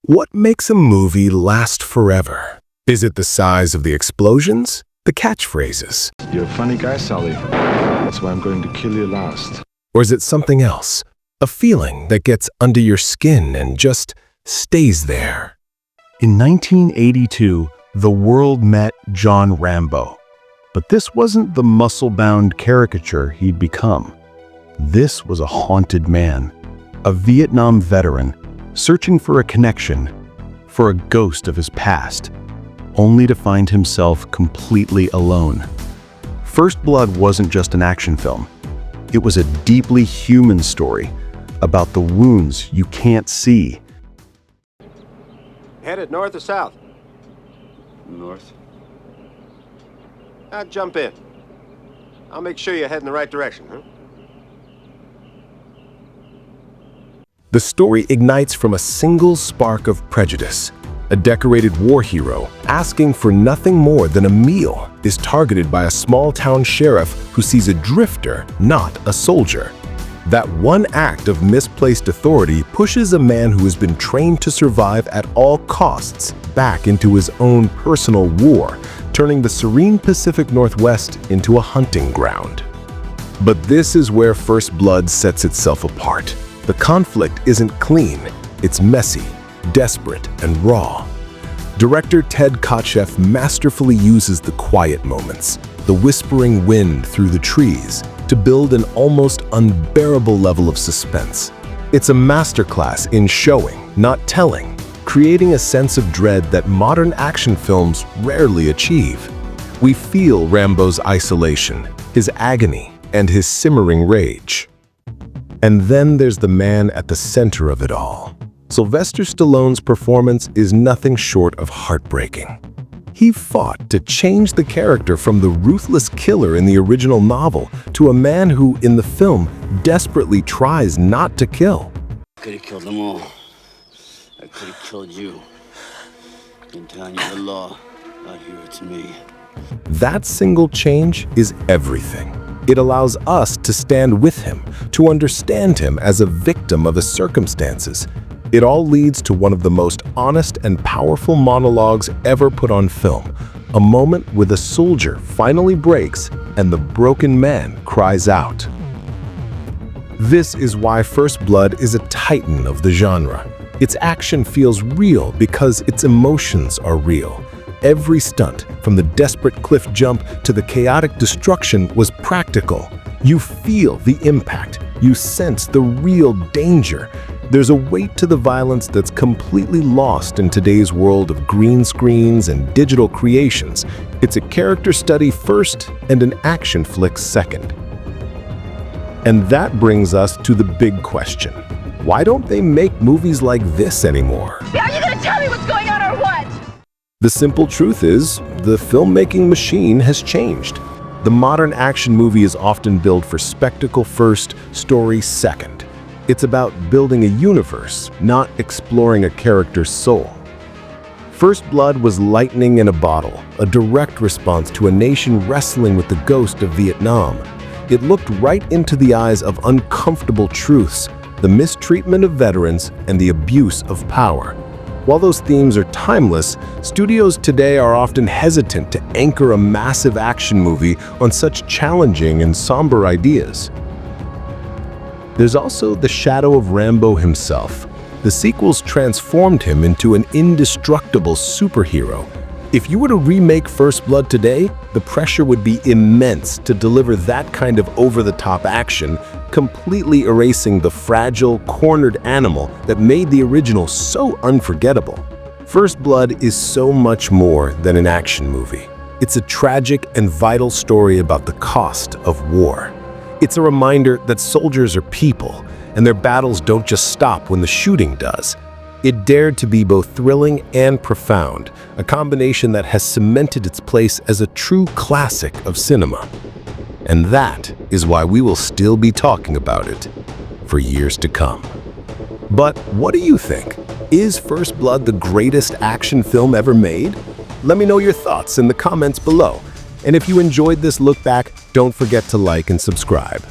What makes a movie last forever? Is it the size of the explosions? The catchphrases? You're a funny guy, Sully. That's why I'm going to kill you last. Or is it something else? A feeling that gets under your skin and just stays there? In 1982, the world met John Rambo. But this wasn't the muscle-bound caricature he'd become. This was a haunted man, a Vietnam veteran, searching for a connection, for a ghost of his past, only to find himself completely alone. First Blood wasn't just an action film. It was a deeply human story about the wounds you can't see. Headed north or south? North. Now jump in. I'll make sure you head in the right direction, huh? The story ignites from a single spark of prejudice. A decorated war hero, asking for nothing more than a meal, is targeted by a small-town sheriff who sees a drifter, not a soldier. That one act of misplaced authority pushes a man who has been trained to survive at all costs back into his own personal war, turning the serene Pacific Northwest into a hunting ground. But this is where First Blood sets itself apart. The conflict isn't clean, it's messy, desperate, and raw. Director Ted Kotcheff masterfully uses the quiet moments, the whispering wind through the trees, to build an almost unbearable level of suspense. It's a masterclass in showing, not telling, creating a sense of dread that modern action films rarely achieve. We feel Rambo's isolation, his agony, and his simmering rage. And then there's the man at the center of it all. Sylvester Stallone's performance is nothing short of heartbreaking. He fought to change the character from the ruthless killer in the original novel to a man who, in the film, desperately tries not to kill. I could have killed them all. I could have killed you. In telling you the law, out here it's me. That single change is everything. It allows us to stand with him, to understand him as a victim of his circumstances. It all leads to one of the most honest and powerful monologues ever put on film, a moment where the soldier finally breaks and the broken man cries out. This is why First Blood is a titan of the genre. Its action feels real because its emotions are real. Every stunt, from the desperate cliff jump to the chaotic destruction, was practical. You feel the impact. You sense the real danger. There's a weight to the violence that's completely lost in today's world of green screens and digital creations. It's a character study first and an action flick second. And that brings us to the big question. Why don't they make movies like this anymore? Are you gonna tell me what's going on or what? The simple truth is, the filmmaking machine has changed. The modern action movie is often billed for spectacle first, story second. It's about building a universe, not exploring a character's soul. First Blood was lightning in a bottle, a direct response to a nation wrestling with the ghost of Vietnam. It looked right into the eyes of uncomfortable truths, the mistreatment of veterans and the abuse of power. While those themes are timeless, studios today are often hesitant to anchor a massive action movie on such challenging and somber ideas. There's also the shadow of Rambo himself. The sequels transformed him into an indestructible superhero. If you were to remake First Blood today, the pressure would be immense to deliver that kind of over-the-top action, completely erasing the fragile, cornered animal that made the original so unforgettable. First Blood is so much more than an action movie. It's a tragic and vital story about the cost of war. It's a reminder that soldiers are people, and their battles don't just stop when the shooting does. It dared to be both thrilling and profound, a combination that has cemented its place as a true classic of cinema. And that is why we will still be talking about it for years to come. But what do you think? Is First Blood the greatest action film ever made? Let me know your thoughts in the comments below. And if you enjoyed this look back, don't forget to like and subscribe.